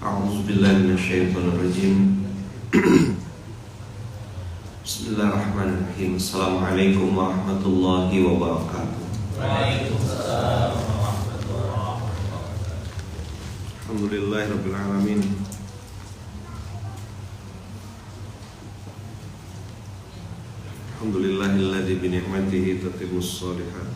A'udzubillahi minasyaitonirrajim. Bismillahirrahmanirrahim. Assalamualaikum warahmatullahi wabarakatuh. Waalaikumsalam warahmatullahi wabarakatuh. Alhamdulillahirabbil alamin. Alhamdulillahilladzi bi ni'matihi tatimmus shalihat.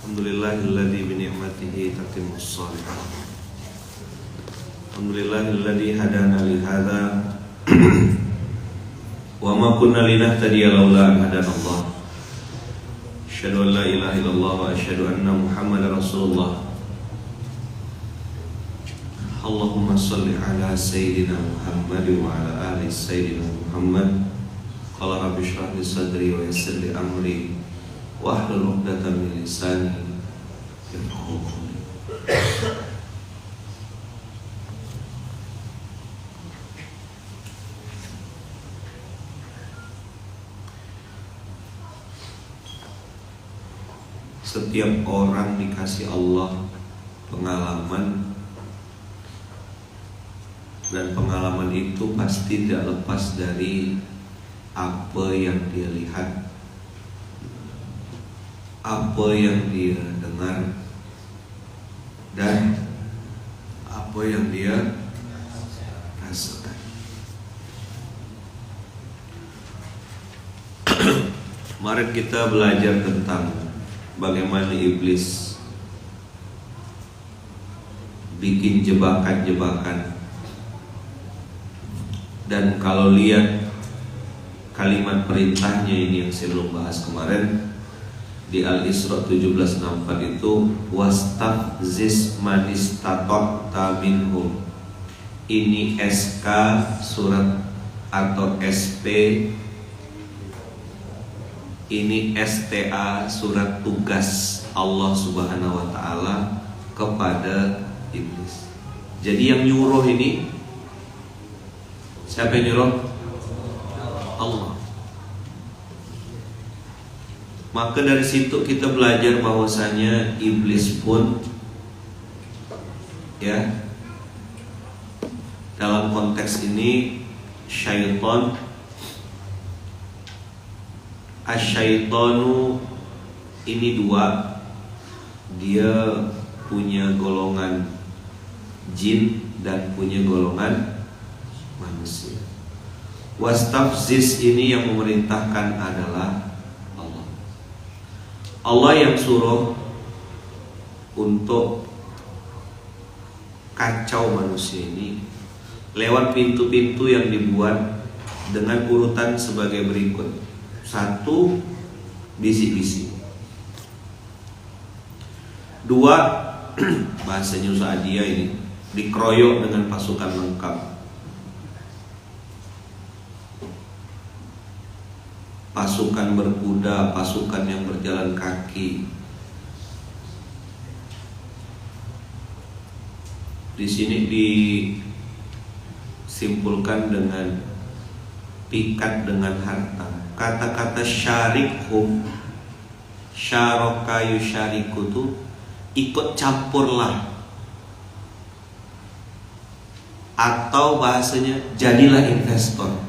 Alhamdulillahilladzi bi ni'matihi tatimmus shalihat. Alhamdulillahilladzi hadana li hadza wa ma kunna linahtadiya laula an hadanallah. Asyhadu an la ilaha illallah wa asyhadu anna Muhammadar Rasulullah. Allahumma shalli ala sayyidina Muhammad wa ala ali sayyidina Muhammad. Qala rabbi shrah li sadri wa yassir li amri wahlul 'uqdatam min lisani yafqahu qawli. Setiap orang dikasih Allah pengalaman, dan pengalaman itu pasti tidak lepas dari apa yang dia lihat, apa yang dia dengar, dan apa yang dia rasakan. Kemarin kita belajar tentang bagaimana iblis bikin jebakan-jebakan. Dan kalau lihat kalimat perintahnya ini yang saya belum bahas kemarin di Al-Isra 17:64 itu wastafziz manistata'ta minhum. Ini SK surat atau SP, ini STA surat tugas Allah Subhanahu wa taala kepada iblis. Jadi yang nyuruh ini siapa yang nyuruh? Allah. Maka dari situ kita belajar bahwasanya iblis pun ya, dalam konteks ini syaitan, asyaitonu ini dua, dia punya golongan jin dan punya golongan manusia. Wastafziz ini yang memerintahkan adalah Allah. Allah yang suruh untuk kacau manusia ini lewat pintu-pintu yang dibuat dengan urutan sebagai berikut. 1. Bisik-bisik. 2. Bahasanya Ustadzia ini dikeroyok dengan pasukan lengkap. Pasukan berkuda, pasukan yang berjalan kaki. Di sini disimpulkan dengan pikat dengan harta. Kata-kata syarikhum, syaraka yusyariku itu ikut campurlah, atau bahasanya jadilah investor.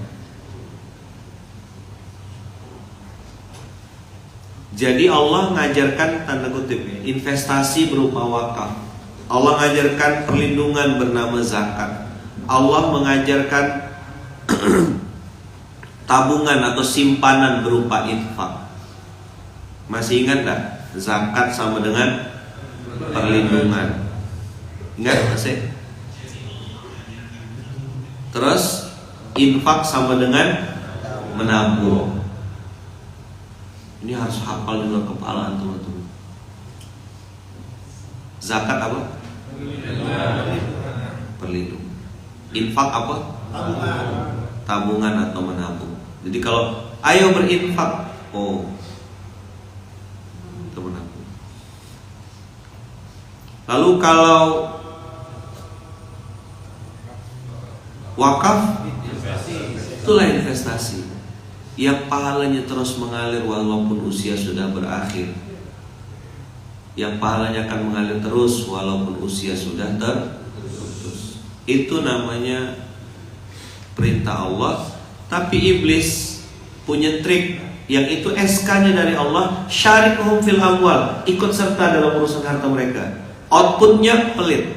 Jadi Allah mengajarkan tanda kutip investasi berupa wakaf. Allah mengajarkan perlindungan bernama zakat. Allah mengajarkan tabungan atau simpanan berupa infak. Masih ingat tak? Zakat sama dengan perlindungan. Ingat masih? Terus infak sama dengan menabung. Ini harus hafal di luar kepala teman-teman. Zakat apa? Perlindungan. Infak apa? Tabungan atau menabung. Jadi kalau ayo berinfak, oh itu menabung. Lalu kalau wakaf, itulah investasi yang pahalanya terus mengalir walaupun usia sudah berakhir. yang pahalanya akan mengalir terus walaupun usia sudah terputus. Itu namanya perintah Allah. Tapi iblis punya trik, yang itu SK-nya dari Allah, syarikhum fil amwal, ikut serta dalam urusan harta mereka. Outputnya pelit.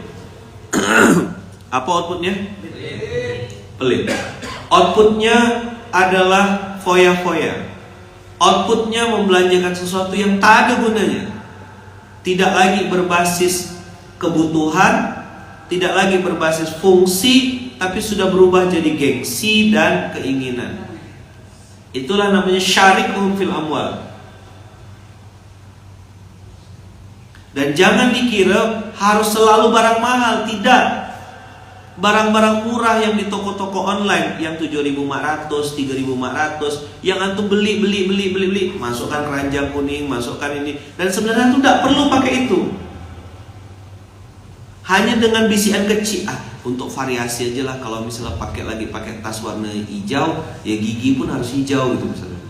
Apa outputnya? Pelit. Outputnya adalah foya-foya. Outputnya membelanjakan sesuatu yang tak ada gunanya. Tidak lagi berbasis kebutuhan, tidak lagi berbasis fungsi, tapi sudah berubah jadi gengsi dan keinginan. Itulah namanya syarikhum fil amwal. Dan jangan dikira harus selalu barang mahal, tidak. Barang-barang murah yang di toko-toko online yang 7.400, 3.400, yang antum beli, masukkan keranjang kuning, masukkan ini, dan sebenarnya itu tidak perlu pakai itu. Hanya dengan bisikan kecil, untuk variasi aja lah. Kalau misalnya pakai tas warna hijau, ya gigi pun harus hijau gitu misalnya.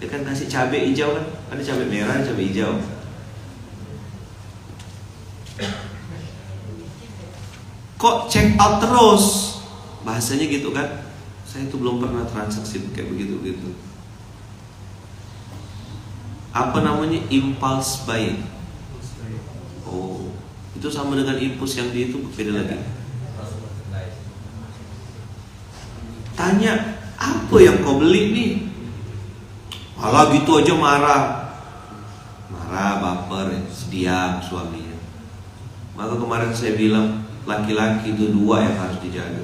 Dia kan kasih cabai hijau kan, ada cabai merah, cabai hijau. Kok check out terus? Bahasanya gitu kan. Saya itu belum pernah transaksi kayak begitu. Apa namanya? Impulse buying. Oh, itu sama dengan impuls yang di itu, beda lagi. Tanya, apa yang kau beli nih? Alah gitu aja marah, baper, diam suaminya. Maka kemarin saya bilang, laki-laki itu dua yang harus dijaga.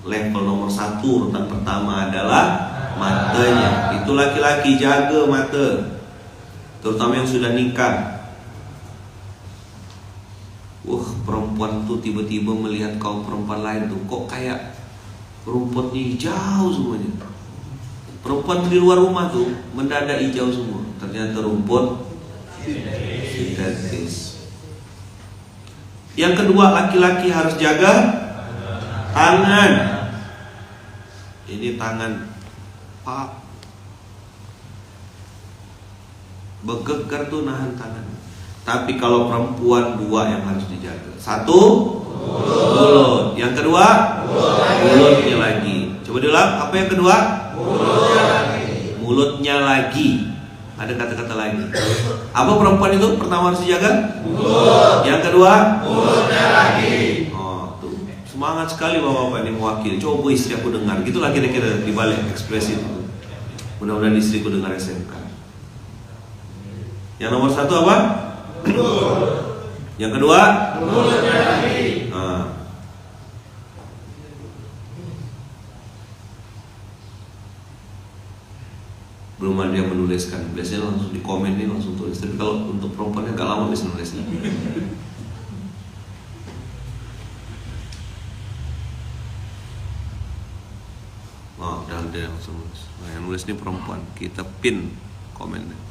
Level nomor 1, urutan pertama adalah matanya. Itu laki-laki, jaga mata, terutama yang sudah nikah. Perempuan tuh tiba-tiba melihat kaum perempuan lain tuh, kok kayak rumputnya hijau semuanya. Perempuan di luar rumah tuh mendadak hijau semua. Ternyata rumput sintetis. Yang kedua, laki-laki harus jaga tangan. Ini tangan Pak, begeger tuh nahan tangan. Tapi kalau perempuan, dua yang harus dijaga. 1, mulut. Yang kedua, mulutnya lagi. Coba diulang, apa yang kedua? Mulutnya lagi. Ada kata-kata lagi. Apa perempuan itu pertama harus dijaga? Mulut. Yang kedua, mulutnya lagi. Oh, tuh. Semangat sekali bapak-bapak ini mewakili. Coba istri aku dengar. Gitulah kira-kira dibalik ekspresi itu. Mudah-mudahan istriku dengar SMK. Yang nomor 1 apa? Mulut. Yang kedua, mulutnya lagi. Belum ada yang menuliskan. Biasanya langsung di komen nih, langsung tulis. Tapi kalau untuk perempuannya agak lama bisa nulisnya. Oh, udah langsung nulis. Nah, yang nulis ini perempuan. Kita pin komennya.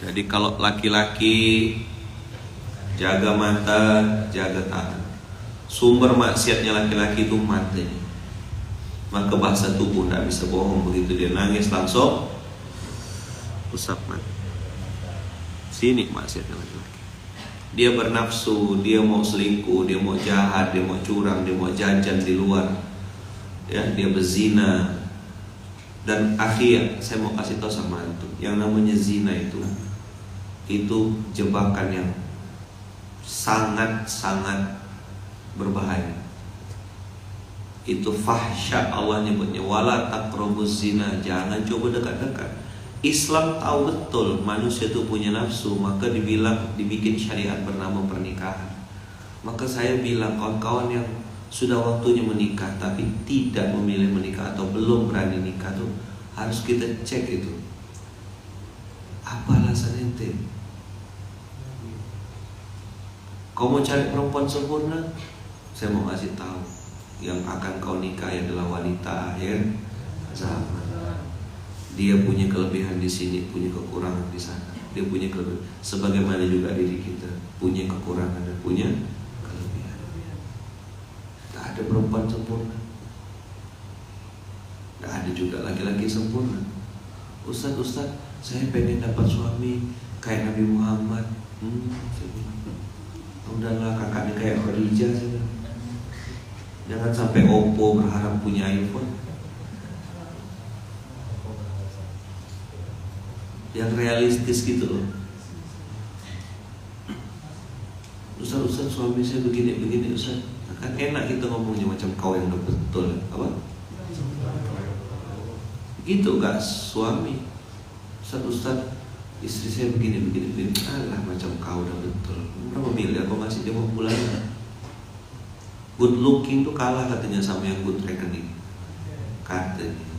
Jadi kalau laki-laki jaga mata, jaga tangan. Sumber maksiatnya laki-laki itu matanya. Maka bahasa tubuh tidak bisa bohong. Begitu dia nangis langsung usap mata. Sini maksiatnya laki-laki. Dia bernafsu, dia mau selingkuh, dia mau jahat, dia mau curang, dia mau jajan di luar, ya, dia berzina. Dan akhir saya mau kasih tahu sama antum, yang namanya zina itu jebakan yang sangat-sangat berbahaya. Itu fahsya, Allah nyebutnya wala taqrabuz zina, jangan coba dekat-dekat. Islam tahu betul manusia itu punya nafsu, maka dibikin syariat bernama pernikahan. Maka saya bilang kawan-kawan yang sudah waktunya menikah tapi tidak memilih menikah atau belum berani nikah tuh harus kita cek itu. Apa alasan ente? Kau mau cari perempuan sempurna? Saya mau kasih tahu, yang akan kau nikahi adalah wanita akhir zaman. Dia punya kelebihan di sini, punya kekurangan di sana. Dia punya kelebihan, sebagaimana juga diri kita punya kekurangan dan punya kelebihan. Tak ada perempuan sempurna. Gak ada juga laki-laki sempurna. Ustaz, saya pengen dapat suami kayak Nabi Muhammad. Udahlah, kakaknya kayak Khadijah saja. Jangan sampai Oppo berharap punya iPhone. Yang realistis gitu loh. Ustaz, suami saya begini Ustaz. Kan enak kita ngomongnya macam kau yang udah betul. Apa? Gitu gak suami. Ustaz, istri saya begini. Alah, macam kau udah betul. Berapa miliar kau masih dia mau pulang? Good looking tuh kalah katanya sama yang good reckoning. Katanya.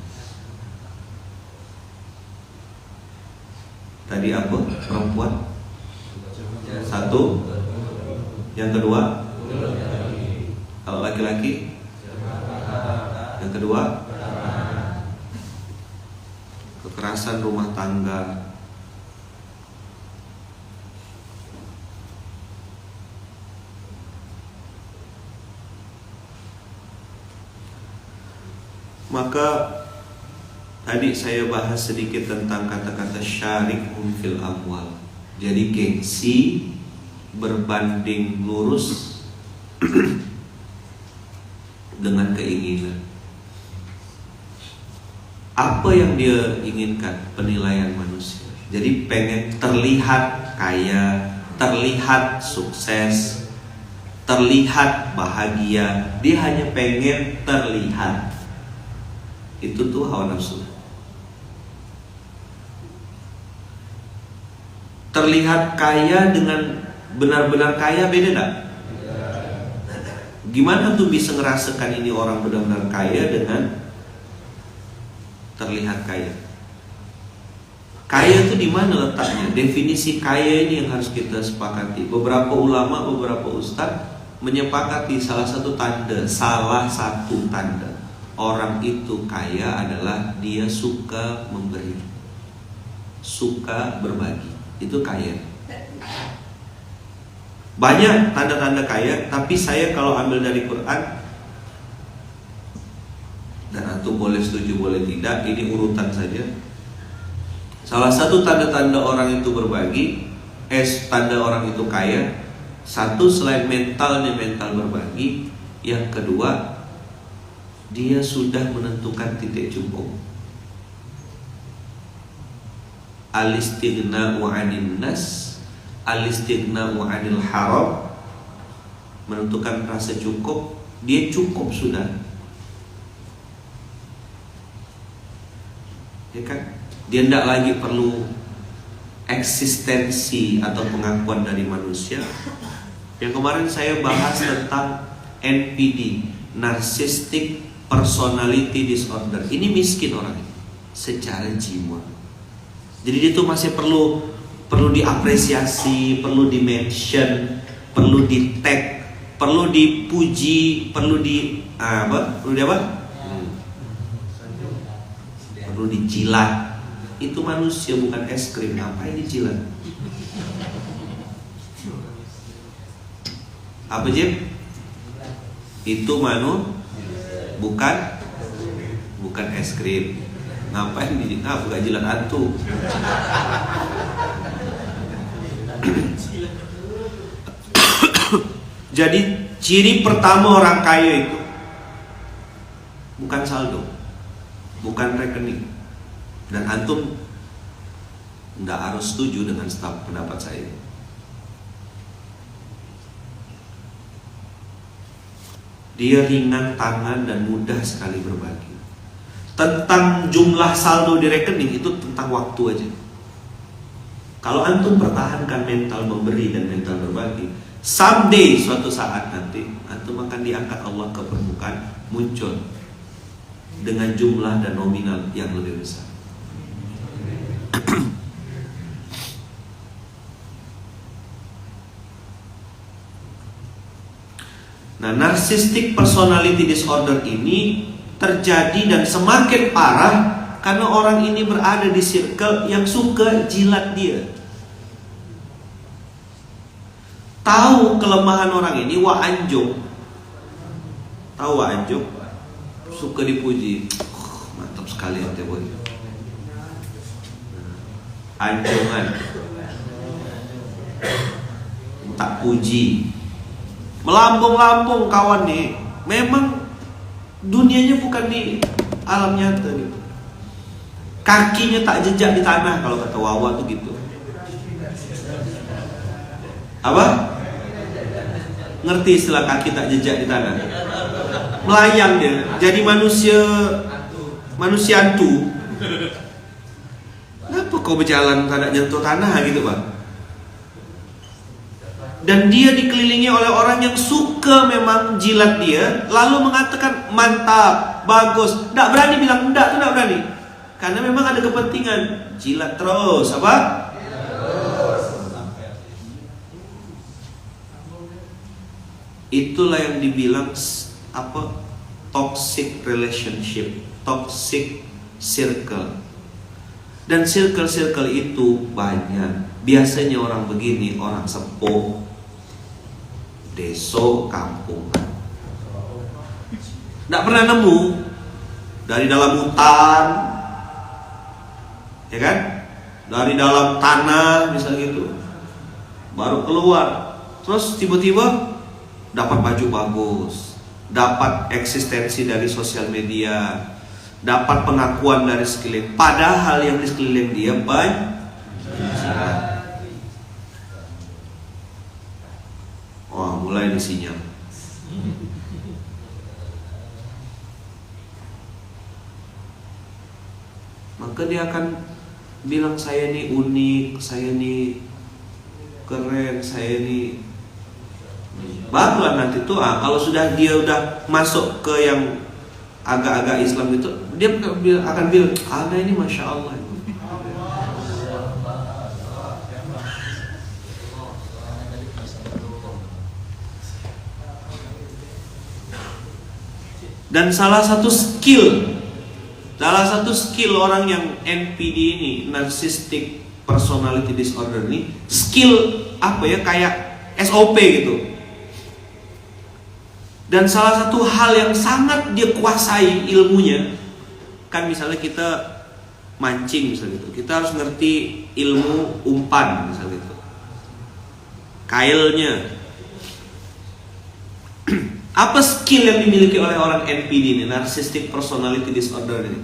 Tadi apa? Perempuan? Satu. Yang kedua? Kalau laki-laki? Yang kedua? Kekerasan rumah tangga. Maka tadi saya bahas sedikit tentang kata-kata syarikhum fil amwal. Jadi gengsi berbanding lurus dengan keinginan. Apa yang dia inginkan? Penilaian manusia. Jadi pengen terlihat kaya, terlihat sukses, terlihat bahagia. Dia hanya pengen terlihat. Itu tuh hawa nafsu. Terlihat kaya dengan benar-benar kaya beda tak? Gimana tuh bisa ngerasakan ini orang benar-benar kaya dengan terlihat kaya? Kaya itu di mana letaknya? Definisi kaya ini yang harus kita sepakati. Beberapa ulama, beberapa ustadz menyepakati salah satu tanda orang itu kaya adalah dia suka memberi, suka berbagi. Itu kaya. Banyak tanda-tanda kaya, tapi saya kalau ambil dari Quran, dan antum boleh setuju boleh tidak, ini urutan saja. Salah satu tanda-tanda orang itu berbagi, tanda orang itu kaya, satu selain mental berbagi, yang kedua dia sudah menentukan titik cukup. Al-istighna'u 'anil nas, al-istighna'u 'anil haram, menentukan rasa cukup, dia cukup sudah. Ya kan? Dia tidak lagi perlu eksistensi atau pengakuan dari manusia. Yang kemarin saya bahas tentang NPD, Narcissistic Personality Disorder. Ini miskin orang secara jiwa. Jadi dia tuh masih perlu diapresiasi, perlu di-mention, perlu di-tag, perlu dipuji, perlu perlu dijilat. Itu manusia bukan es krim. Ngapain dijilat? Apa Jim? Itu bukan es krim. Ngapain dijilat? Bukan jilat antum. Jadi ciri pertama orang kaya itu bukan saldo, bukan rekening. Dan antum tidak harus setuju dengan pendapat saya. Dia ringan tangan dan mudah sekali berbagi. Tentang jumlah saldo di rekening itu tentang waktu aja. Kalau antum pertahankan mental memberi dan mental berbagi, someday suatu saat nanti antum akan diangkat Allah ke permukaan, muncul dengan jumlah dan nominal yang lebih besar. Nah, narcissistic personality disorder ini terjadi dan semakin parah karena orang ini berada di circle yang suka jilat dia. Tahu kelemahan orang ini, Wak Anjung. Tahu Wak Anjung? Suka dipuji. Mantap sekali ente boy. Anjungan. Tak puji. Melambung-lambung kawan nih. Memang dunianya bukan di alam nyata gitu. Kakinya tak jejak di tanah kalau kata Wawa tuh gitu. Apa? Ngerti istilah kaki tak jejak di tanah? Melayang dia, jadi manusia hantu. Kenapa kau berjalan tak nyentuh tanah gitu Pak? Dan dia dikelilingi oleh orang yang suka memang jilat dia, lalu mengatakan mantap, bagus. Tak berani bilang enggak, tuh tak berani. Karena memang ada kepentingan. Jilat terus, apa? Itulah yang dibilang apa? Toxic relationship, toxic circle. Dan circle-circle itu banyak. Biasanya orang begini, orang sepuh, deso, kampungan. Nggak pernah nemu dari dalam hutan, ya kan? Dari dalam tanah, misalnya gitu. Baru keluar, terus tiba-tiba dapat baju bagus, dapat eksistensi dari sosial media, dapat pengakuan dari sekeliling. Padahal yang di sekeliling dia banyak. Wah, mulai disinyal. Maka dia akan bilang saya ini unik, saya ini keren, saya ini. Barulah nanti tuh kalau sudah dia udah masuk ke yang agak-agak Islam itu, dia akan bilang, "Anda ini Masya Allah." Dan salah satu skill orang yang NPD ini, Narcissistic Personality Disorder ini, skill apa ya, kayak SOP gitu. Dan salah satu hal yang sangat dia kuasai ilmunya, kan misalnya kita mancing misalnya gitu, kita harus ngerti ilmu umpan misalnya gitu, kailnya. Apa skill yang dimiliki oleh orang NPD ini, Narcissistic Personality Disorder ini?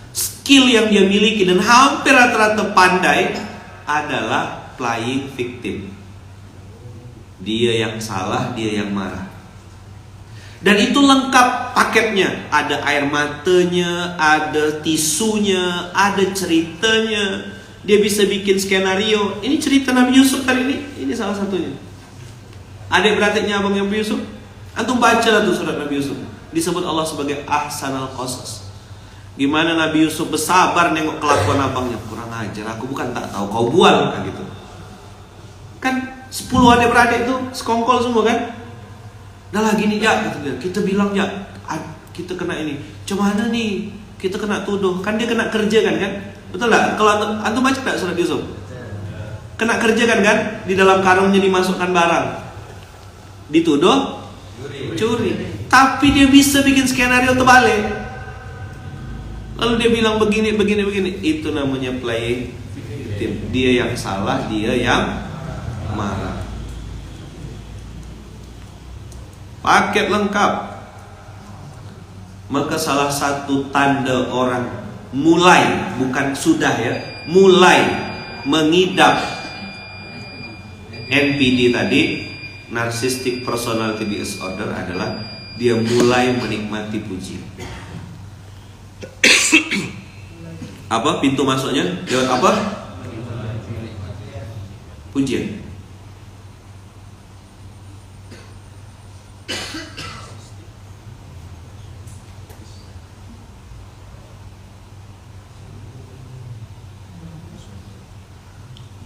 Skill yang dia miliki dan hampir rata-rata pandai adalah playing victim. Dia yang salah, dia yang marah. Dan itu lengkap paketnya. Ada air matanya, ada tisunya, ada ceritanya. Dia bisa bikin skenario. Ini cerita Nabi Yusuf kali ini salah satunya. Adik-beradiknya abang Nabi Yusuf. Antum baca lah tuh surat Nabi Yusuf. Disebut Allah sebagai ahsanal qasas. Gimana Nabi Yusuf bersabar nengok kelakuan abangnya. Kurang ajar, aku bukan tak tahu, kau bual kan gitu. Kan 10 adik-beradik tuh sekongkol semua kan. Dah lah gini ya, kita bilang ya, kita kena ini. Cuman nih, kita kena tuduh. Kan dia kena kerja kan? Betul lah. Kalau antum baca tak surat Yusuf? Kena kerja kan? Di dalam karungnya dimasukkan barang. Dituduh curi. Tapi dia bisa bikin skenario terbalik. Lalu dia bilang begini. Itu namanya playing victim. Dia yang salah, dia yang marah. Paket lengkap. Maka salah satu tanda orang mulai, bukan sudah ya, mulai mengidap NPD tadi, Narcissistic Personality Disorder, adalah dia mulai menikmati pujian. Apa pintu masuknya? Lewat apa? Pujian.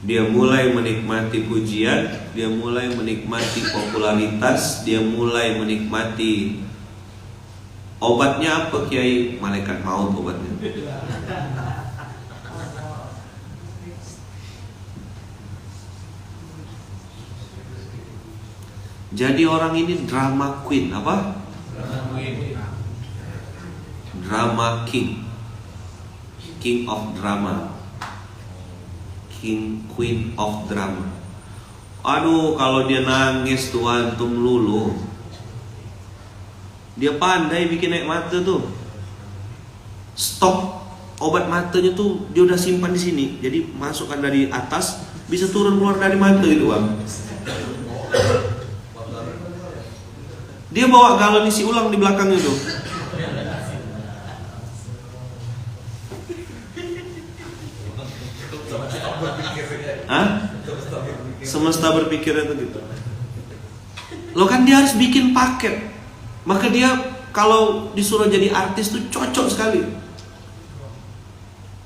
Dia mulai menikmati pujian, dia mulai menikmati popularitas, dia mulai menikmati. Obatnya apa Kiai? Malaikat maut obatnya. Jadi orang ini drama queen, apa? Drama king. King of drama, Queen of drama. Aduh, kalau dia nangis tuh antum lulu. Dia pandai bikin air mata tuh. Stok obat matanya tuh dia udah simpan di sini. Jadi masukkan dari atas, bisa turun keluar dari mata itu, Bang. Dia bawa galon isi ulang di belakang itu. Hah? Semesta berpikirnya tuh gitu. Lo kan dia harus bikin paket. Maka dia kalau disuruh jadi artis tuh cocok sekali.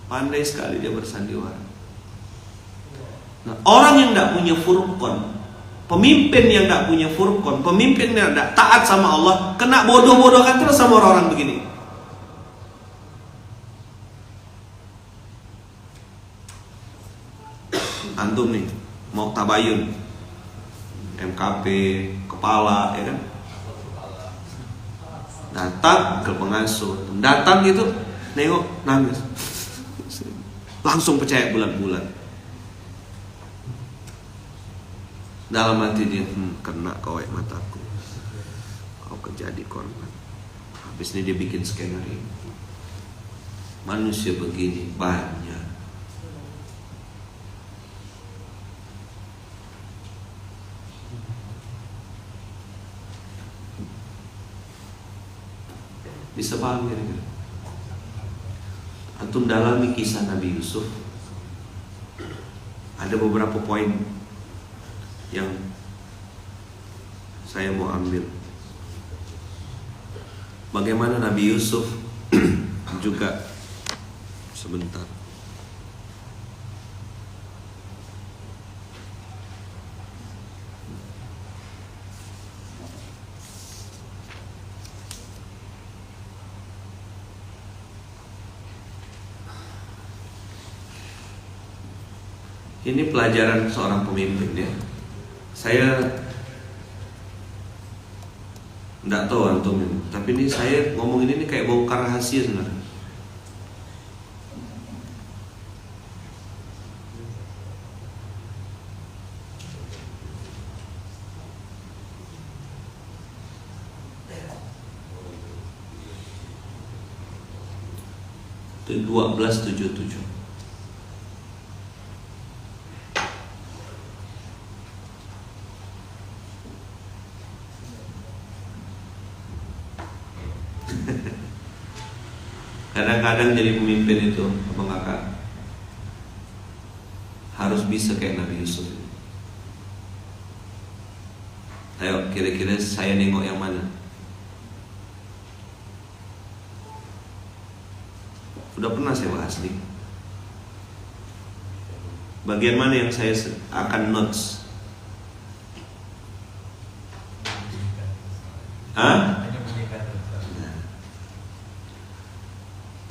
Pandai sekali dia bersandiwara. Nah, orang yang tidak punya furqan, pemimpin yang tidak punya furqan, pemimpin yang tidak taat sama Allah, kena bodoh-bodohkan terus sama orang-orang begini. Antum nih mau tabayun, MKP, kepala, ya kan? Datang ke pengasuh, datang gitu, nengok, nangis, langsung percaya bulan-bulan. Dalam hati dia, kena kau air mataku, kau kejadi korban. Habis ini dia bikin skenario. Manusia begini banyak. Bisa paham kira-kira? Antum dalami kisah Nabi Yusuf. Ada beberapa poin yang saya mau ambil. Bagaimana Nabi Yusuf juga sebentar. Ini pelajaran seorang pemimpin ya. Saya enggak tahu antum, tapi ini saya ngomong ini kayak bongkar rahasia sebenarnya. Itu 1277. Kadang-kadang jadi pemimpin itu, Abang Kakak, harus bisa kayak Nabi Yusuf. Ayo, kira-kira saya nengok yang mana? Udah pernah saya bahas nih. Bagian mana yang saya akan notes? Hah?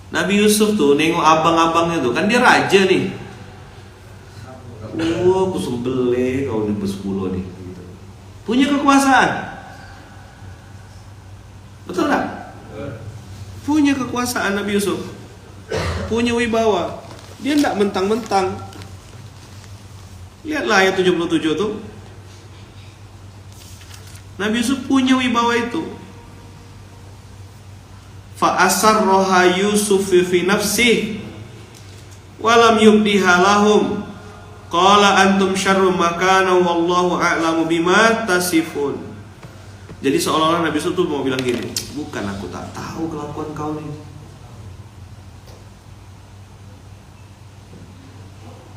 Nabi Yusuf tuh nengok abang-abangnya tuh, kan dia raja nih. Aku sembelih kau nih bersepuluh nih. Punya kekuasaan. Betul tak? Punya kekuasaan Nabi Yusuf. Punya wibawa. Dia tidak mentang-mentang. Lihatlah ayat 77 tuh. Nabi Yusuf punya wibawa itu. Fa asarroha Yusuf fi nafsihi walam yubdiha lahum qala antum syarrum makana wallahu a'lamu bima tasifun. Jadi seolah-olah Nabi Yusuf tuh mau bilang gini, bukan aku tak tahu kelakuan kau nih.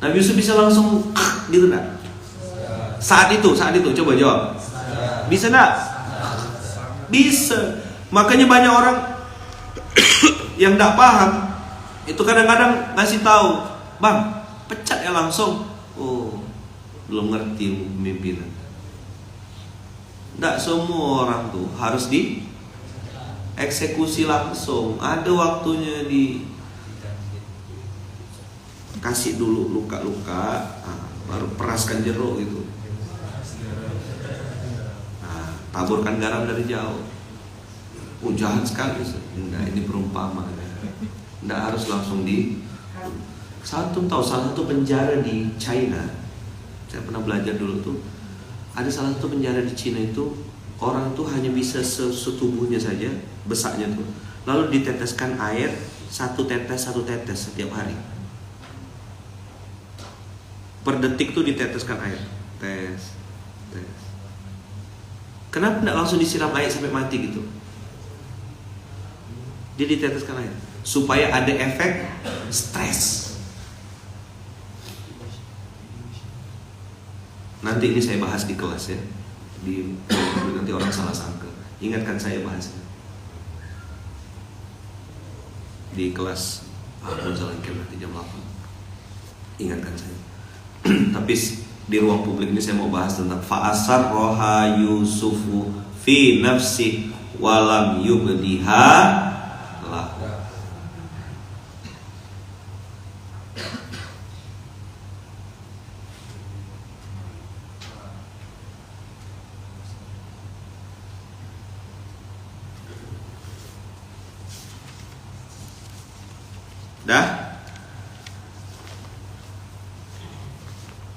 Nabi Yusuf bisa langsung gitu enggak? Saat itu coba jawab. Bisa enggak? Bisa. Makanya banyak orang yang tidak paham itu kadang-kadang ngasih tahu, bang, pecat ya langsung. Oh, belum ngerti pemimpinan. Tidak semua orang tuh harus dieksekusi langsung. Ada waktunya kasih dulu luka-luka, baru peraskan jeruk gitu. Nah, taburkan garam dari jauh. Oh, jahat sekali. Enggak, ini perumpamaan. Nggak harus langsung di. Tahu salah satu penjara di China, saya pernah belajar dulu tuh, ada salah satu penjara di Cina itu orang tuh hanya bisa setubuhnya saja besarnya tuh, lalu diteteskan air satu tetes setiap hari. Per detik tuh diteteskan air, tes. Kenapa tidak langsung disiram air sampai mati gitu? Dia diteteskan air supaya ada efek stres. Nanti ini saya bahas di kelas ya. Nanti orang salah sangka. Ingatkan saya bahasnya di kelas nanti jam 8. Ingatkan saya. Tapi di ruang publik ini saya mau bahas tentang fa'asar roha Yusufu fi nafsi walam yubdiha lah. Dah?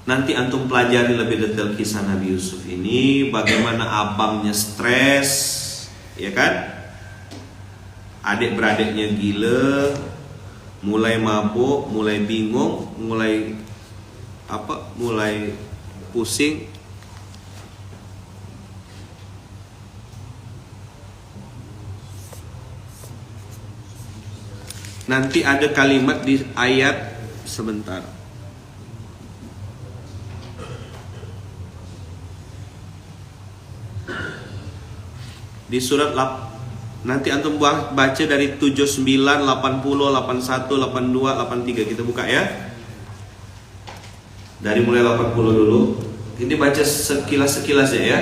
Nanti antum pelajari lebih detail kisah Nabi Yusuf ini, bagaimana abangnya stres, ya kan? Adik-beradiknya gila, mulai mabuk, mulai bingung, mulai pusing. Nanti ada kalimat di ayat sebentar. Di surat nanti antum baca dari 79, 80, 81, 82, 83. Kita buka ya. Dari mulai 80 dulu. Ini baca sekilas-sekilas ya.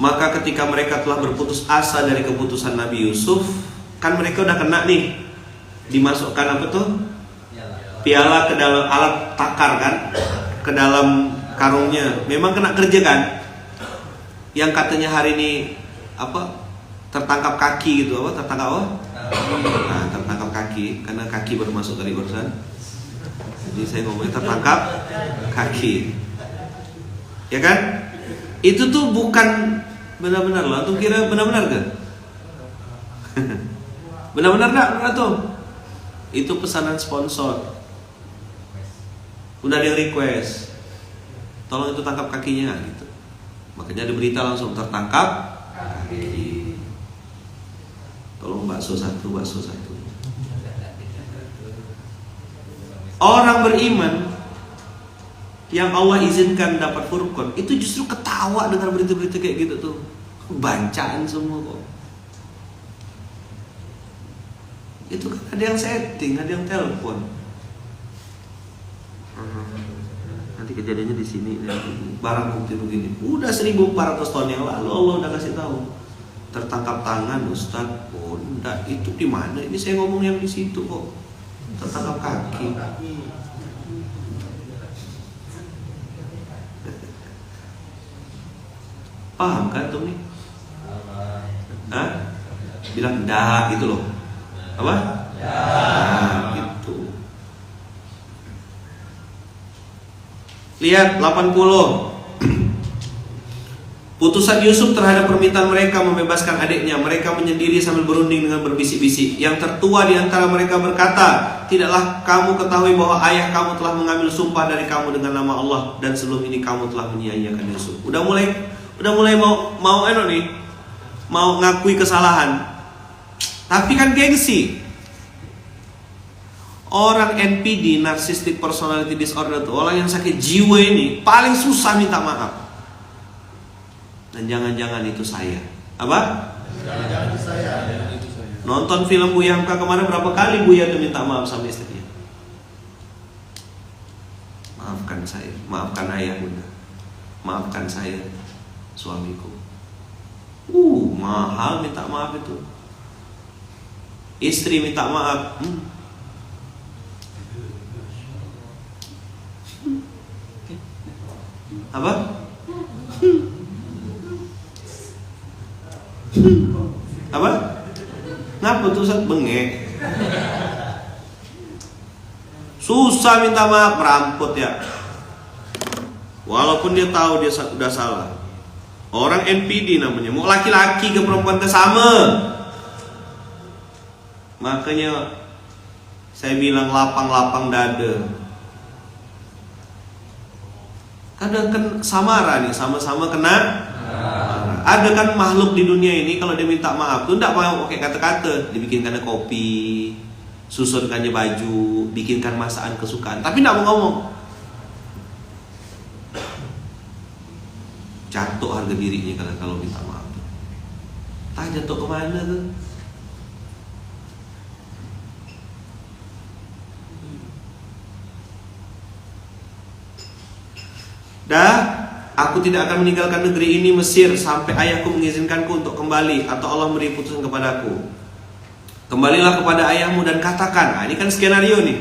Maka ketika mereka telah berputus asa dari keputusan Nabi Yusuf, kan mereka udah kena nih, dimasukkan apa tuh? Piala ke dalam alat takar kan, ke dalam karungnya. Memang kena kerja kan? Yang katanya hari ini tertangkap kaki gitu, tertangkap apa? Nah, tertangkap kaki karena kaki baru masuk dari urusan. Jadi saya ngomongnya tertangkap kaki, ya kan? Itu tuh bukan benar-benar loh. Antum kira benar-benar kan? Benar-benar enggak tuh? Itu pesanan sponsor. Udah ada yang request, tolong itu tangkap kakinya gitu. Makanya ada berita langsung tertangkap kaki. Tolong bakso satu. Orang beriman yang Allah izinkan dapat furqan itu justru ketawa dengan berita-berita kayak gitu tuh. Bancaan semua kok. Itu kan ada yang setting, ada yang telepon. Nanti kejadiannya di sini, barang bukti begini. Udah 1400 tahun yang lalu Allah udah kasih tahu. Tertangkap tangan Ustaz. Oh, enggak, itu di mana? Ini saya ngomong yang di situ kok. Tertangkap kaki. Paham kan tuh nih? Hah? Bilang dah gitu loh. Apa? Dah gitu. Lihat 80. Putusan Yusuf terhadap permintaan mereka membebaskan adiknya. Mereka menyendiri sambil berunding dengan berbisik-bisik. Yang tertua di antara mereka berkata, tidaklah kamu ketahui bahwa ayah kamu telah mengambil sumpah dari kamu dengan nama Allah, dan sebelum ini kamu telah menyia-nyiakan Yusuf. Udah mulai mau ngakui kesalahan. Tapi kan gengsi. Orang NPD, narcissistic personality disorder tuh, orang yang sakit jiwa ini paling susah minta maaf. Dan jangan-jangan itu saya. Apa? Jangan-jangan itu saya. Nonton film Buya Hamka kemarin berapa kali Buya tuh minta maaf sama istrinya. Maafkan saya, maafkan ayah bunda, maafkan saya suamiku. Mahal minta maaf itu. Istri minta maaf. Apa? Apa? Kenapa tuh Ustaz? Bengek. Susah minta maaf, merampot ya. Walaupun dia tahu dia sudah salah. Orang NPD namanya, mau laki-laki ke perempuan ke sama. Makanya saya bilang lapang-lapang dada. Kadang kan samara nih, sama-sama kena. Ada kan makhluk di dunia ini kalau dia minta maaf tuh enggak mau pakai kata-kata, dibikinkannya kopi, susunkannya baju, bikinkan masakan kesukaan, tapi enggak mau ngomong. Jatuh harga dirinya kalau minta maaf. Tak jatuh kemana tuh? Dah, aku tidak akan meninggalkan negeri ini Mesir sampai ayahku mengizinkanku untuk kembali atau Allah memberi putusan kepadaku. Kembalilah kepada ayahmu dan katakan. Nah, ini kan skenario nih.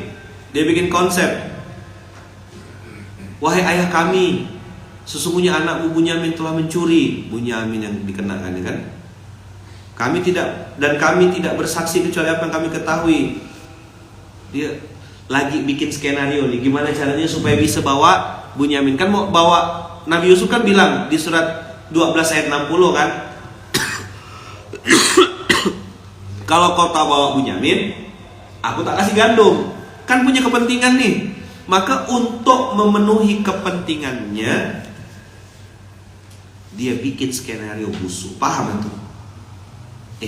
Dia bikin konsep. Wahai ayah kami, sesungguhnya anakmu Bunyamin telah mencuri. Bunyamin yang dikenakan kan. Kami tidak bersaksi kecuali apa yang kami ketahui. Dia lagi bikin skenario nih, gimana caranya supaya bisa bawa Bunyamin. Kan mau bawa, Nabi Yusuf kan bilang di surat 12 ayat 60 kan, kalau kau tak bawa Bunyamin, aku tak kasih gandum. Kan punya kepentingan nih. Maka untuk memenuhi kepentingannya, dia bikin skenario busuk. Paham itu?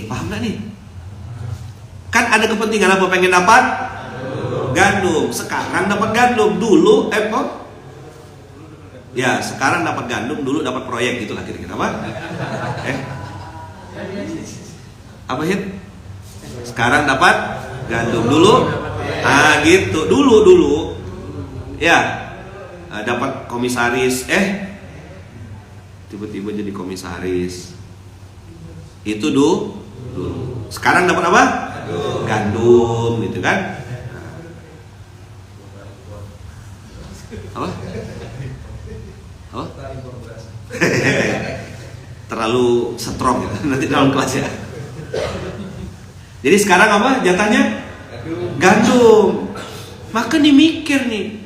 Paham gak nih? Kan ada kepentingan apa? Pengen dapat gandum. Sekarang dapat gandum. Dulu ya, sekarang dapat gandum, dulu dapat proyek, gitulah kira-kira apa? Apa Hit? Sekarang dapat gandum, dulu gitu, dulu ya, dapat komisaris, tiba-tiba jadi komisaris. Itu dulu. Sekarang dapat apa? Gandum, gitu kan? Apa? Terlalu strong ya, nanti dalam kelas ya. Jadi sekarang apa jatahnya? Gandum. Maka nih mikir nih,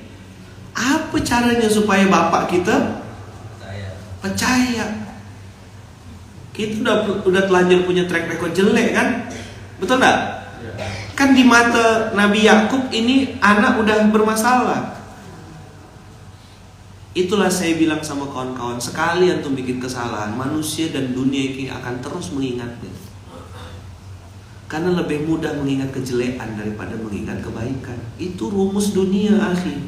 apa caranya supaya bapak kita percaya? Kita udah telanjur punya track record jelek kan? Betul nggak? Kan di mata Nabi Yakub ini anak udah bermasalah. Itulah saya bilang sama kawan-kawan, sekali antum bikin kesalahan, manusia dan dunia ini akan terus mengingatnya. Karena lebih mudah mengingat kejelekan daripada mengingat kebaikan. Itu rumus dunia, akhi.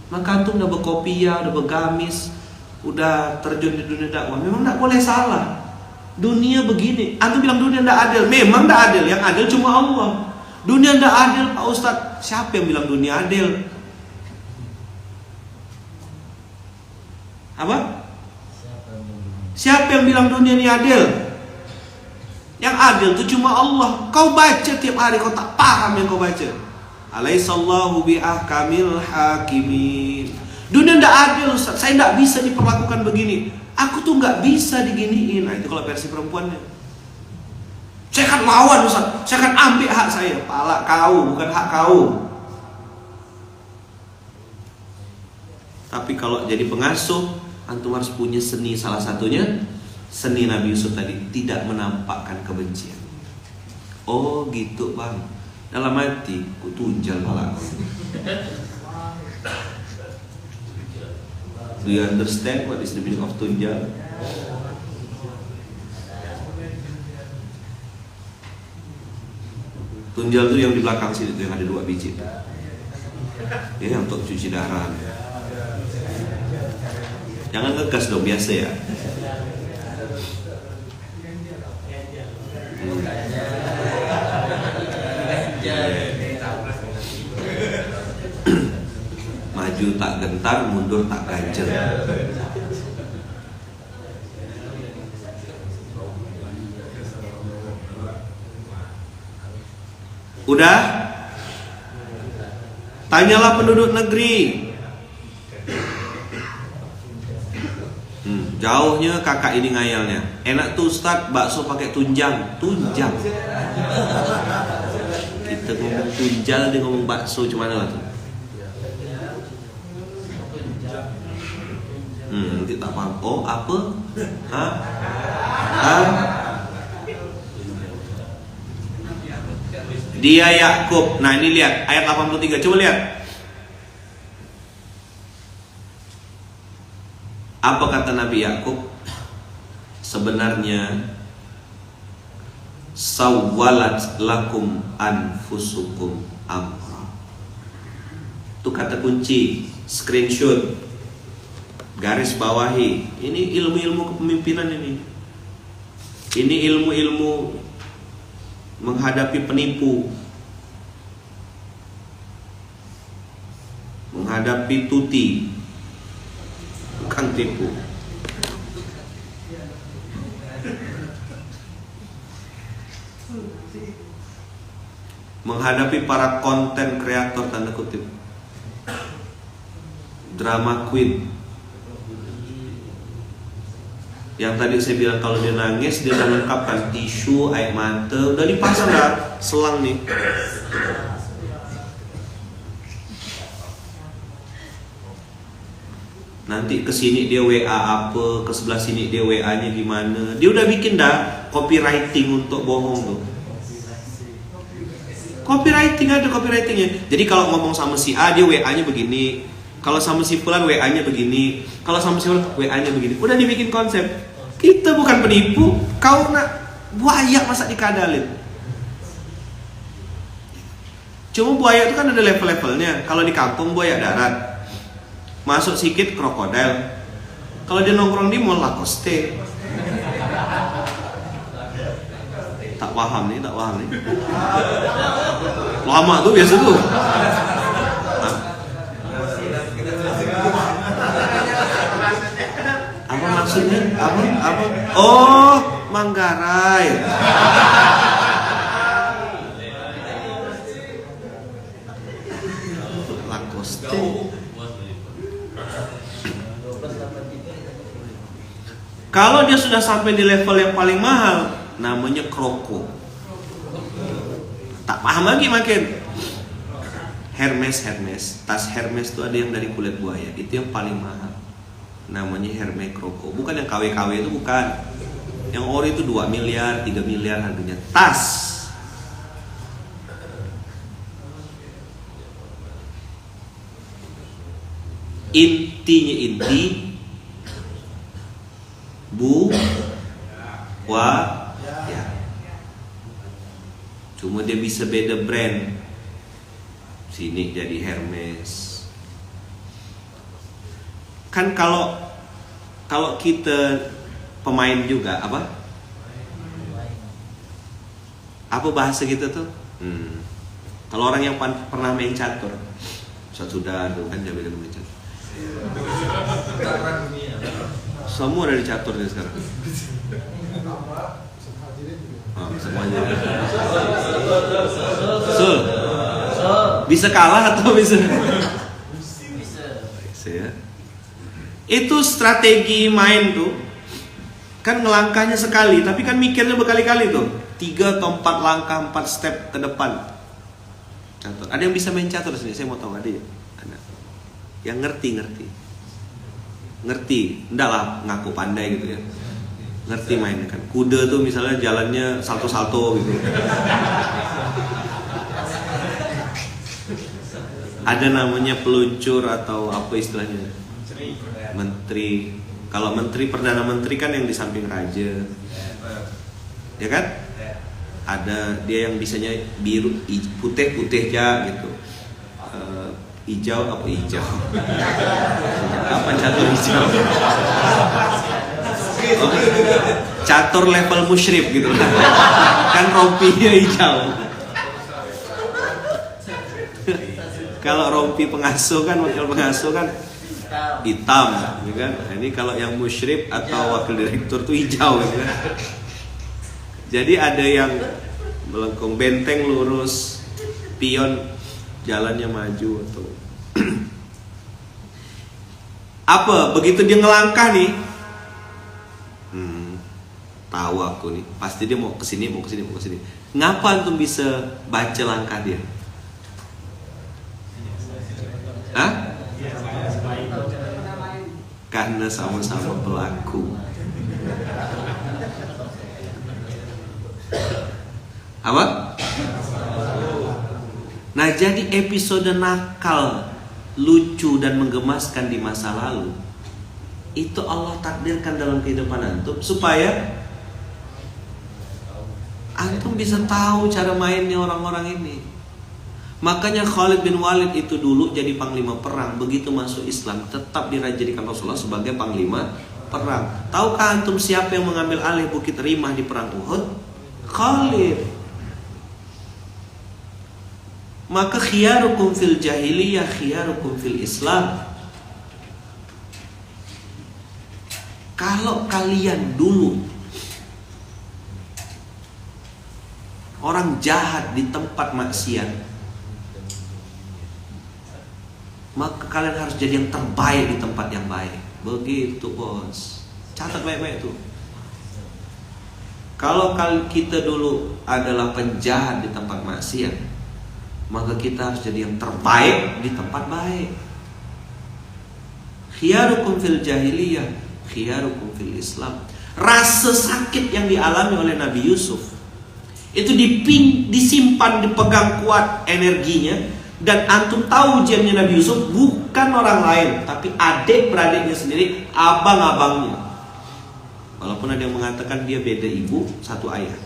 Maka antum udah berkopiah, udah bergamis, udah terjun di dunia dakwah, memang tidak boleh salah. Dunia begini, antum bilang dunia tidak adil, memang tidak adil. Yang adil cuma Allah. Dunia tidak adil, Pak Ustadz. Siapa yang bilang dunia adil? Apa? Siapa yang bilang dunia ini adil? Yang adil itu cuma Allah. Kau baca tiap hari, kau tak paham yang kau baca. Alaihissallahu bi'ahkamil hakimin. Dunia tidak adil, Ustaz. Saya tidak bisa diperlakukan begini. Aku tuh nggak bisa diginiin. Nah, itu kalau versi perempuannya. Saya akan lawan, Ustaz. Saya akan ambil hak saya. Pala kau, bukan hak kau. Tapi kalau jadi pengasuh, antum harus punya seni, salah satunya seni Nabi Yusuf tadi, tidak menampakkan kebencian. Oh gitu bang, dalam hati ku tunjal pala. Do you understand what is the meaning of tunjal? Tunjal itu yang di belakang sini, yang ada 2 biji. Ini untuk cuci darah. Jangan ngegas dong, biasa ya. Maju tak gentar, mundur tak ganjel. Udah? Tanyalah penduduk negeri. Jauhnya kakak ini ngayalnya. Enak tuh Ustaz, bakso pakai tunjang. Tunjang. Kita ngomong tunjal, dia ngomong bakso, cuma mana tuh? Nanti tak paham. Oh, apa? Hah? Dia Yakub. Nah, ini lihat ayat 83. Coba lihat. Apa kata Nabi Yakub? Sebenarnya sawwalat lakum anfusukum amra. Itu kata kunci. Screenshot, garis bawahi. Ini ilmu-ilmu kepemimpinan ini. Ini ilmu-ilmu menghadapi penipu, menghadapi tuti, bukan tipu. Menghadapi para konten kreator tanda kutip, drama queen. Yang tadi saya bilang kalau dia nangis dia udah lengkapkan tisu, air mata, udah dipasang dah selang nih. Nanti kesini dia WA apa, ke sebelah sini dia WA-nya gimana. Dia udah bikin dah copywriting untuk bohong tuh. Copywriting ada copywritingnya. Jadi kalau ngomong sama si A dia WA-nya begini. Kalau sama si Fulan WA-nya begini. Kalau sama si Fulan WA-nya begini. Udah dibikin konsep. Kita bukan penipu. Kau nak buaya masa dikadalin. Cuma buaya itu kan ada level-levelnya. Kalau di kampung buaya darat, masuk sikit krokodil. Kalau dia nongkrong di mall Lacoste. Tak paham nih. Lama tuh biasa tuh. Apa maksudnya? Apa? Oh, Manggarai. Lacoste. Kalau dia sudah sampai di level yang paling mahal, namanya kroko. Tak paham lagi makin. Hermes. Tas Hermes itu ada yang dari kulit buaya. Itu yang paling mahal. Namanya Hermes kroko. Bukan yang KW-KW itu bukan. Yang ori itu 2 miliar, 3 miliar harganya. Tas. Intinya inti. Ya. Cuma dia bisa beda brand. Sini jadi Hermes. Kan kalau kita pemain juga apa bahasa kita tuh? Kalau orang yang pernah main catur, sudah tuh kan jago main catur. Semua dari catur dia sekarang. Semuanya. Bisa kalah atau bisa? Bisa ya. Itu strategi main tuh. Kan ngelangkahnya sekali, tapi kan mikirnya berkali-kali tuh. 3 atau 4 langkah, 4 step ke depan. Catur. Ada yang bisa main catur di sini? Saya mau tahu ada ya? Ada. Yang ngerti, enggak lah ngaku pandai gitu ya. Ngerti mainnya kan. Kuda tuh misalnya jalannya salto-salto gitu. Ada namanya peluncur atau apa istilahnya? Menteri. Kalau menteri, perdana menteri kan yang di samping raja. Ya kan? Ada dia yang bisanya biru, putih aja gitu. Hijau apa hijau? Apa catur hijau? Oh, catur level musyrif gitu kan rompinya hijau. Kalau rompi pengasuh kan, wakil pengasuh kan hitam, gitu kan? Ini kalau yang musyrif atau wakil direktur tuh hijau, gitu kan? Jadi ada yang melengkung, benteng lurus, pion jalannya maju atau apa? Begitu dia ngelangkah nih, tahu aku nih, pasti dia mau kesini, mau kesini, mau kesini. Ngapa antum bisa baca langkah dia? Hah? Karena sama-sama pelaku. Apa? Nah, jadi episode nakal, lucu dan menggemaskan di masa lalu itu Allah takdirkan dalam kehidupan antum supaya antum bisa tahu cara mainnya orang-orang ini. Makanya Khalid bin Walid itu dulu jadi panglima perang. Begitu masuk Islam tetap dijadikan Rasulullah sebagai panglima perang. Tahukah antum siapa yang mengambil alih Bukit Rimah di perang Uhud? Khalid. Maka khiyarukum fil jahiliyah khiyarukum fil Islam. Kalau kalian dulu orang jahat di tempat maksiat, maka kalian harus jadi yang terbaik di tempat yang baik. Begitu bos. Catat baik-baik tuh. Kalau kita dulu adalah penjahat di tempat maksiat, maka kita harus jadi yang terbaik di tempat baik. Khiyarukum fil jahiliyah khiyarukum fil Islam. Rasa sakit yang dialami oleh Nabi Yusuf itu disimpan, dipegang kuat energinya. Dan antum tahu ujiannya Nabi Yusuf bukan orang lain, tapi adik-beradiknya sendiri, abang-abangnya. Walaupun ada yang mengatakan dia beda ibu, satu ayah.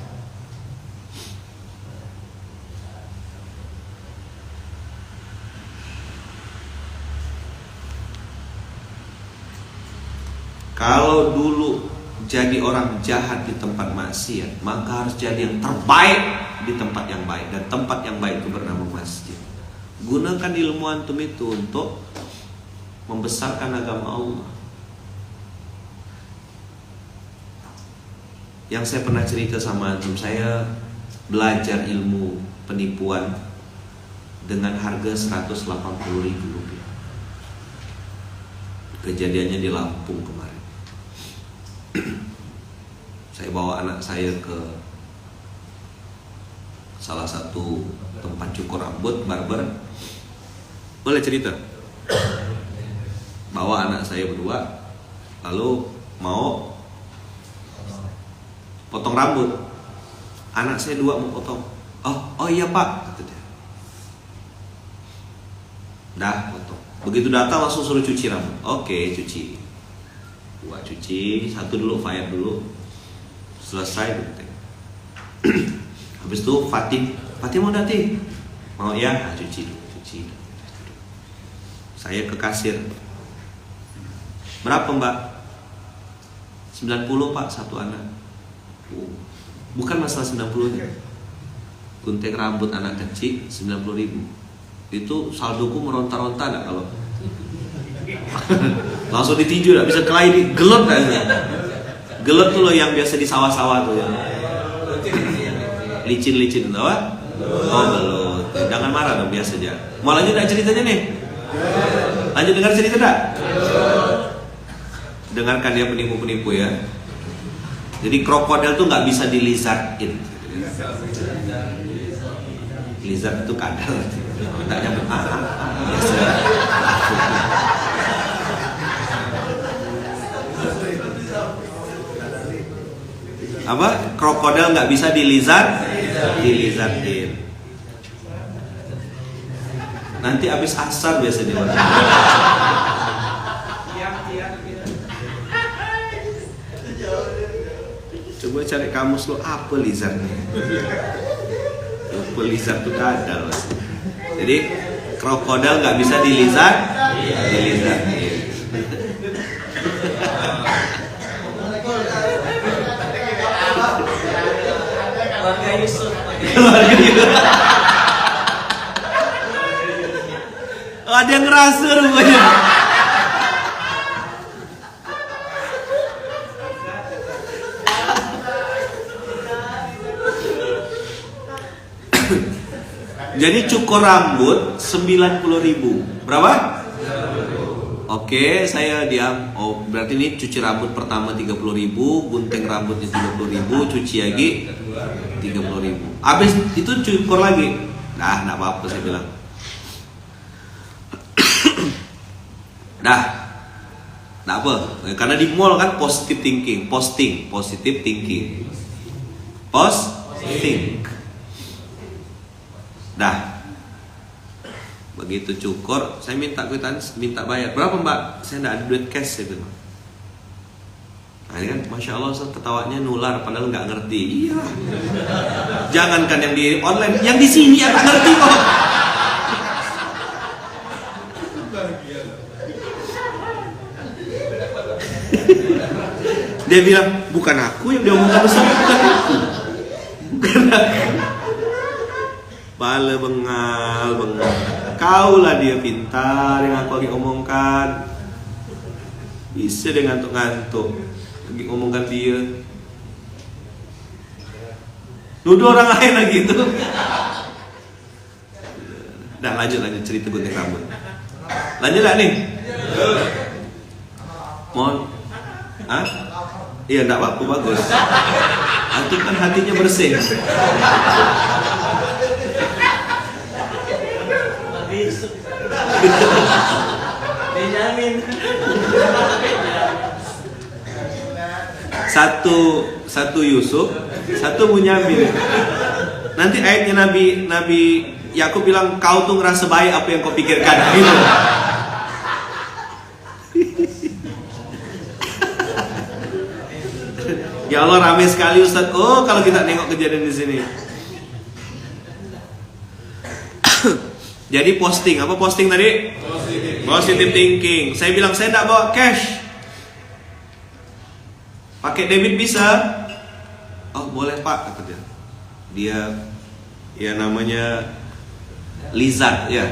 Kalau dulu jadi orang jahat di tempat maksiat, maka harus jadi yang terbaik di tempat yang baik. Dan tempat yang baik itu bernama masjid. Gunakan ilmu antum itu untuk membesarkan agama Allah. Yang saya pernah cerita sama antum, saya belajar ilmu penipuan dengan harga 180.000 rupiah. Kejadiannya di Lampung kemarin. Saya bawa anak saya ke salah satu tempat cukur rambut, barber. Boleh cerita? Bawa anak saya berdua, lalu mau potong rambut. Anak saya dua mau potong. Oh iya pak, kata dia. Dah potong. Begitu datang langsung suruh cuci rambut. Oke, cuci. Dua cuci, satu dulu, fire dulu. Selesai gitu. Habis itu Fatih mau datang. Mau ya, nah, cuci dulu, cuci. Saya ke kasir. Berapa mbak? 90 pak, satu anak. Bukan masalah 90 nya. Gunting rambut anak kecil 90.000. Itu saldoku meronta-ronta gak kalau langsung ditinju, gak bisa kelahi di gelet kan? Gelet tuh loh yang biasa di sawah-sawah tuh ya. Licin-licin tahu? Oh belum. Jangan marah dong, biasa aja. Mau lanjut gak ceritanya nih? Lanjut dengar cerita gak? Dengarkan ya penipu-penipu ya. Jadi krokodil tuh nggak bisa dilizardin. Lizard itu kadal. Tak nyambut apa? Krokodil nggak bisa dilizardin. Nanti abis asar biasa dia. Coba cari kamus lo, apa lizardnya? Apa lizard itu kadal. Jadi krokodil nggak bisa dilizardin. Keluarga Yusuf. Ada yang ngerasa rupanya. Jadi cukur rambut 90.000. Berapa? Oke, saya diam. Oh, berarti ini cuci rambut pertama 30.000, gunting rambutnya 30.000, cuci lagi 30.000. Habis itu cukur lagi. Nah, enggak apa-apa saya bilang. Dah. Enggak apa. Karena di mall kan positive thinking, positive thinking. Think. Dah. Begitu cukur, saya minta kwitansi, minta bayar. Berapa mbak? Saya nggak ada duit cash, saya bilang. Nah ini kan, masya Allah, Ustaz, ketawanya nular, padahal nggak ngerti. Iya. Jangankan yang di online, yang di sini ya nggak ngerti kok. Dia bilang, bukan aku yang diomongkan Ustaz, bukan aku. Bukan aku. Bala bengal. Kaulah dia pintar yang aku lagi omongkan. Bisa dia ngantuk-ngantuk lagi ngomongkan dia. Nuduh orang lain lagi itu. Dah lanjut cerita gunting rambut. Lanjut lah nih. Mohon. Hah? Iya enggak apa-apa, bagus. Antum kan hatinya bersih. Benjamin. Satu Yusuf, satu Bunyamin. Nanti ayatnya Nabi Yakub bilang, kau tuh ngerasa baik apa yang kau pikirkan gitu. Ya Allah, ramai sekali Ustaz. Oh, kalau kita nengok kejadian di sini. Jadi posting, apa posting tadi? Positive thinking. Saya bilang saya tidak bawa cash. Pakai debit bisa? Oh boleh pak, kata dia. Dia ya namanya Lizat ya.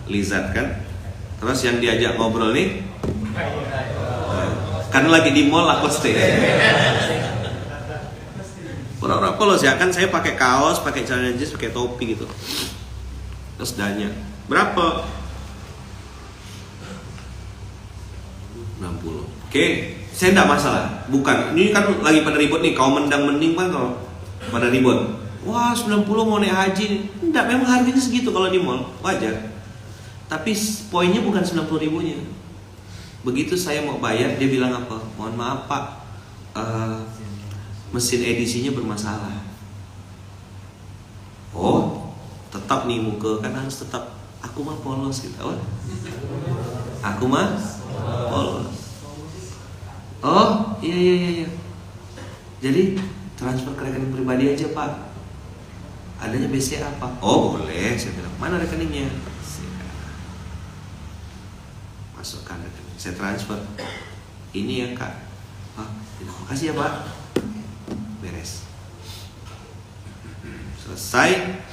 Lizat kan. Terus yang diajak ngobrol nih, kan lagi di mall aku stay. Pura-pura polos ya kan, saya pakai kaos, pakai celana jeans, pakai topi gitu. Terus danya, berapa? 60. Oke, saya enggak masalah. Bukan, ini kan lagi pada ribut nih, kaum mendang-mending kan kalau pada ribut. Wah, 90 mau naik haji. Enggak, memang harganya segitu kalau di mall, wajar. Tapi poinnya bukan 90.000-nya. Begitu saya mau bayar, dia bilang apa? Mohon maaf pak, mesin edisinya bermasalah. Oh, tetap nih muka kan harus tetap. Aku mah polos gitu. Oh. Aku mah polos. Oh iya. Jadi transfer ke rekening pribadi aja pak. Adanya BCA pak. Oh boleh, saya bilang. Mana rekeningnya? Masukkan rekening. Saya transfer. Ini ya kak. Oh, terima kasih ya pak. Beres. Selesai.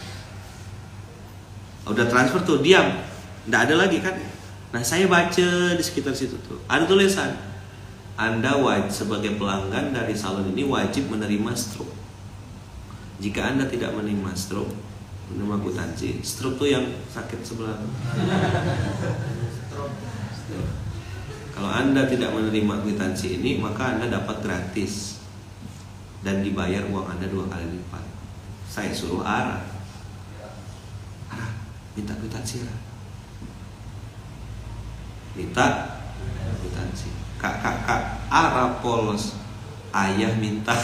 Udah transfer tuh, diam. Nggak ada lagi kan. Nah saya baca di sekitar situ tuh, ada tulisan, Anda sebagai pelanggan dari salon ini wajib menerima stroke. Jika Anda tidak menerima stroke, menerima kwitansi, stroke tuh yang sakit sebelah. Kalau Anda tidak menerima kwitansi ini, maka Anda dapat gratis dan dibayar uang Anda 2 kali lipat. Saya suruh arah, minta kwitansi lah. Minta kwitansi. Kak, arah polos. Ayah minta.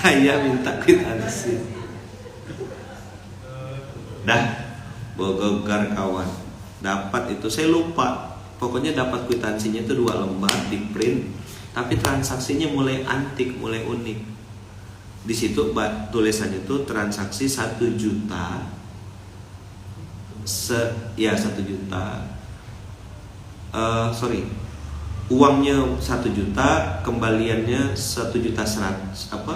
Ayah minta kwitansi. Dah, bogogar kawan. Dapat itu, saya lupa. Pokoknya dapat kwitansinya itu 2 lembar di print. Tapi transaksinya mulai antik, mulai unik. Di situ tulisannya itu transaksi 1 juta. 1 juta. Uangnya 1 juta, kembaliannya 1.100.000 apa?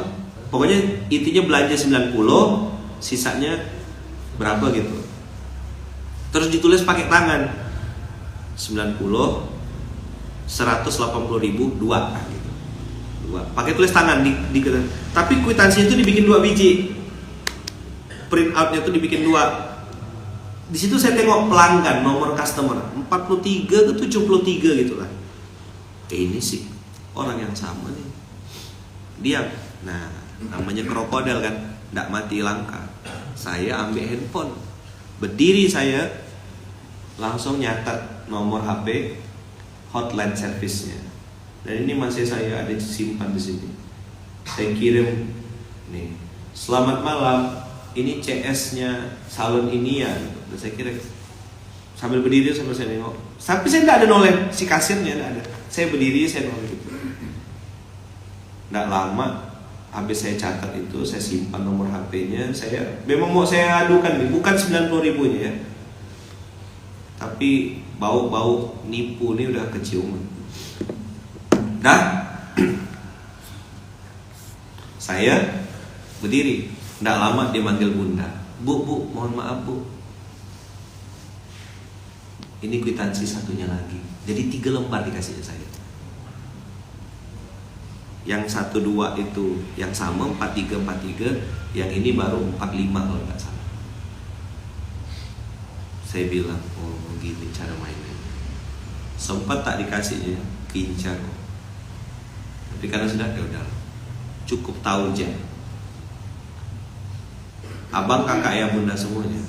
Pokoknya intinya belanja 90, sisanya berapa gitu. Terus ditulis pakai tangan. 90 180.000 2 gitu. 2. Pakai tulis tangan tapi kwitansi itu dibikin 2 biji. Print outnya itu dibikin 2. Di situ saya tengok pelanggan, nomor customer 43 ke 73 gitu lah. Ini sih orang yang sama nih. Dia, nah namanya krokodil kan, nggak mati langka. Saya ambil handphone, berdiri saya langsung nyatat nomor HP hotline service-nya. Dan ini masih saya ada simpan di sini. Saya kirim nih, selamat malam, ini CS-nya salon ini ya. Dan saya kirim sambil berdiri sambil saya nengok. Tapi saya nggak ada noleh si kasirnya, nggak ada. Saya berdiri saya noleh gitu. Nggak lama habis saya catat itu, saya simpan nomor HP-nya. Saya memang mau saya adukan nih, bukan 90.000-nya ya. Tapi bau-bau nipu nih udah keciuman. Dah, saya berdiri. Nggak lama dia manggil bunda. Bu, mohon maaf bu. Ini kwitansi satunya lagi. Jadi 3 lembar dikasihnya saya. Yang 1-2 itu yang sama 43, yang ini baru 45 kalau nggak salah. Saya bilang, oh gini cara mainnya. Sempat tak dikasihnya, kincar. Tapi karena sudah ya udah, cukup tahu aja. Abang, kakak, ya bunda semuanya,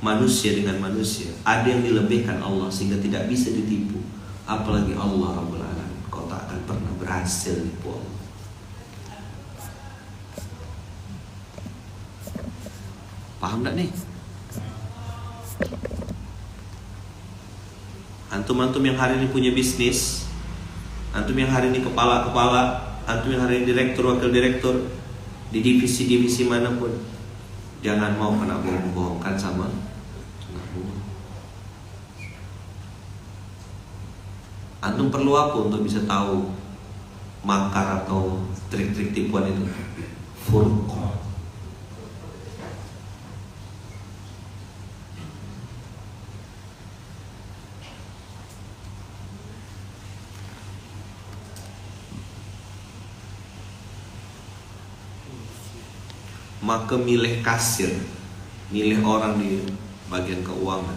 manusia dengan manusia ada yang dilebihkan Allah sehingga tidak bisa ditipu. Apalagi Allah Rabbul Alamin, kau tak akan pernah berhasil nipu Allah. Paham tak nih? Antum-antum yang hari ini punya bisnis, antum yang hari ini kepala-kepala, antum yang hari ini direktur, wakil direktur di divisi-divisi manapun, jangan mau kena bohong-bohongkan sama anakmu. Antum perlu apa untuk bisa tahu makar atau trik-trik tipuan itu? Furqah. Maka milih kasir, milih orang di bagian keuangan,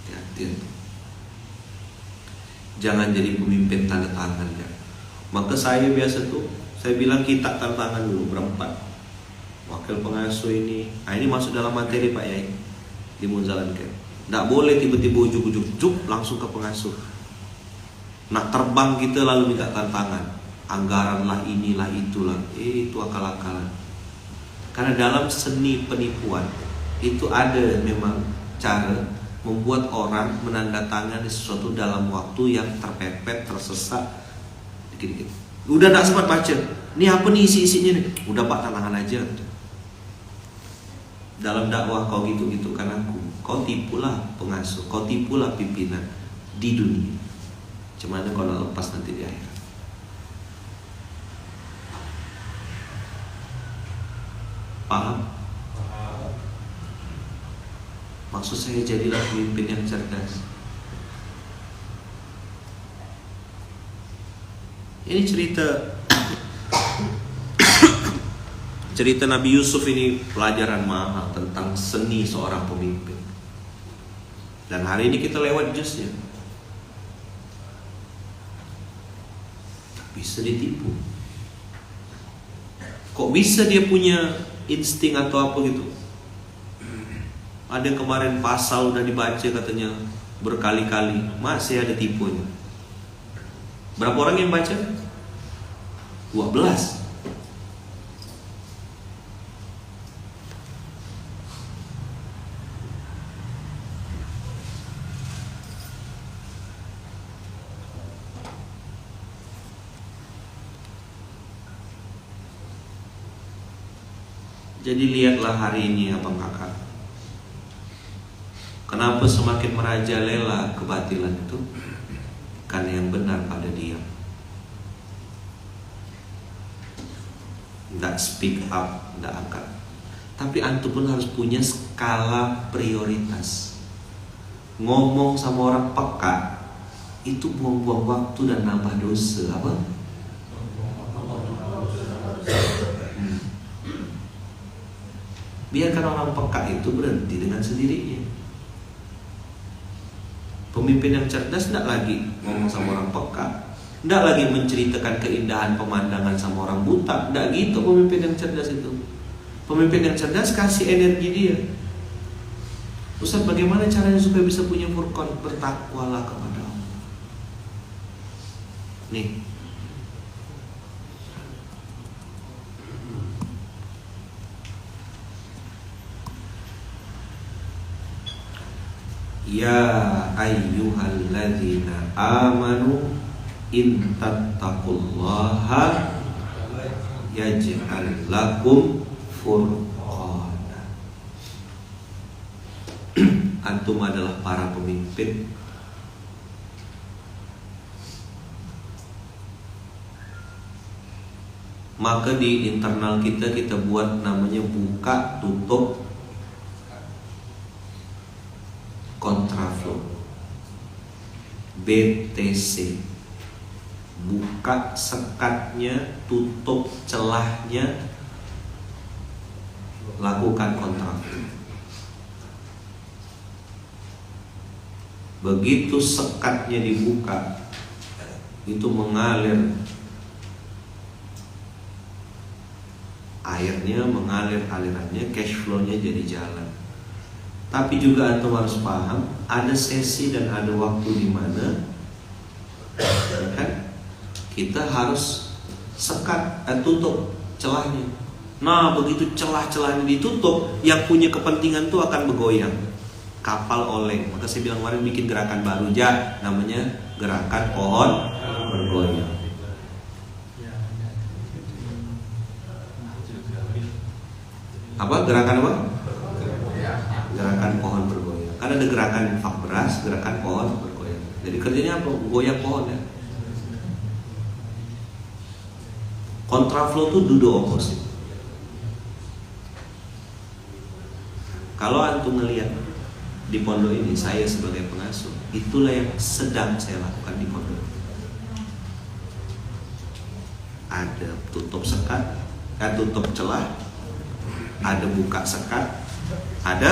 hati-hati. Jangan jadi pemimpin tanda tangan ya. Maka saya biasa tuh, saya bilang kita tanda tangan dulu berempat. Wakil pengasuh ini, ini masuk dalam materi Pak Yai di Munzalankan. Nggak boleh tiba-tiba ujuk-ujuk langsung ke pengasuh. Nak terbang kita lalu minta tanda tangan. Anggaran lah inilah itulah, itu akal-akalan. Karena dalam seni penipuan itu ada memang cara membuat orang menandatangani sesuatu dalam waktu yang terpepet, tersesat, dikit-dikit. Udah gak sempat baca, ini apa nih isi-isinya nih? Udah Pak, tangan aja. Dalam dakwah kau gitu-gitu kan aku, kau tipulah pengasuh, kau tipulah pimpinan di dunia. Cuman kalau lepas nanti di akhirat. Paham? Maksud saya jadilah pemimpin yang cerdas. Ini cerita Nabi Yusuf ini pelajaran mahal tentang seni seorang pemimpin. Dan hari ini kita lewat jusnya. Bisa ditipu. Kok bisa dia punya insting atau apa gitu? Ada yang kemarin pasal udah dibaca katanya berkali-kali, masih ada tipunya. Berapa orang yang baca? 12. Jadi lihatlah hari ini abang kakak, kenapa semakin merajalela kebatilan itu? Karena yang benar pada diam, tidak speak up, tidak angkat. Tapi antum pun harus punya skala prioritas. Ngomong sama orang peka itu buang-buang waktu dan nambah dosa. Apa? Biarkan orang peka itu berhenti dengan sendirinya. Pemimpin yang cerdas tidak lagi ngomong sama orang peka, tidak lagi menceritakan keindahan pemandangan sama orang buta. Tidak gitu pemimpin yang cerdas itu. Pemimpin yang cerdas kasih energi dia. Ustaz, bagaimana caranya supaya bisa punya furqan? Bertakwalah kepada Allah. Nih, ya ayyuhalladzina amanu in tattaqullaha yaj'al lakum furqana. Antum adalah para pemimpin, maka di internal kita buat namanya buka tutup kontraflow, BTC. Buka sekatnya, tutup celahnya, lakukan kontraflow. Begitu sekatnya dibuka, itu mengalir airnya, mengalir alirannya, cash flow-nya jadi jalan. Tapi juga antum harus paham, ada sesi dan ada waktu di mana kan kita harus sekat, tutup celahnya. Nah, begitu celah-celahnya ditutup, yang punya kepentingan itu akan bergoyang. Kapal oleng. Maka saya bilang kemarin bikin gerakan baru aja, namanya gerakan pohon bergoyang. Apa gerakan apa? Gerakan pohon bergoyang. Kan ada gerakan infak beras, gerakan pohon bergoyang. Jadi kerjanya apa? Goyang pohon ya. Kontraflow itu duduk opposite. Kalau antum ngelihat di pondok ini, saya sebagai pengasuh, itulah yang sedang saya lakukan di pondok. Ada tutup sekat, tutup celah, ada buka sekat, ada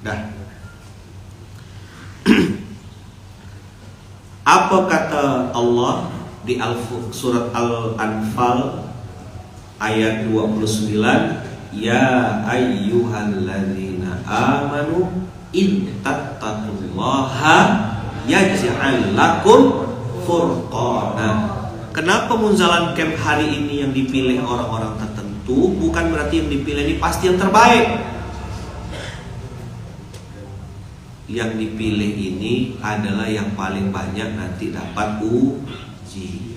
dah. Apa kata Allah di surat Al-Anfal ayat 29? Ya ayyuhalladzina amanu in tattaqullaha yaj'al lakum furqana. Kenapa munzalan camp hari ini yang dipilih orang-orang tertentu? Bukan berarti yang dipilih ini pasti yang terbaik. Yang dipilih ini adalah yang paling banyak nanti dapat uji.